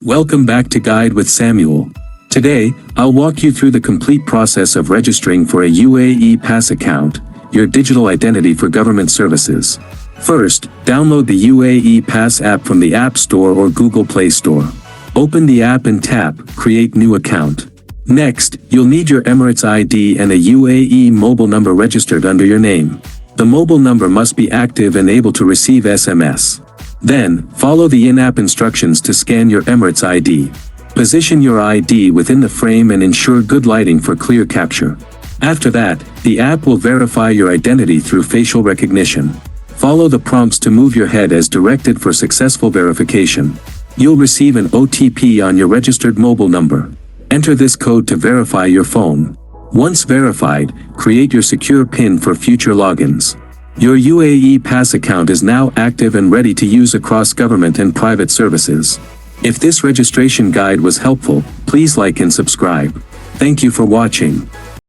Welcome back to Guide with Samuel. Today, I'll walk you through the complete process of registering for a UAE Pass account, your digital identity for government services. First, download the UAE Pass app from the App Store or Google Play Store. Open the app and tap Create New Account. Next, you'll need your Emirates ID and a UAE mobile number registered under your name. The mobile number must be active and able to receive SMS. Then, follow the in-app instructions to scan your Emirates ID. Position your ID within the frame and ensure good lighting for clear capture. After that, the app will verify your identity through facial recognition. Follow the prompts to move your head as directed for successful verification. You'll receive an OTP on your registered mobile number. Enter this code to verify your phone. Once verified, create your secure PIN for future logins. Your UAE Pass account is now active and ready to use across government and private services. If this registration guide was helpful, please like and subscribe. Thank you for watching.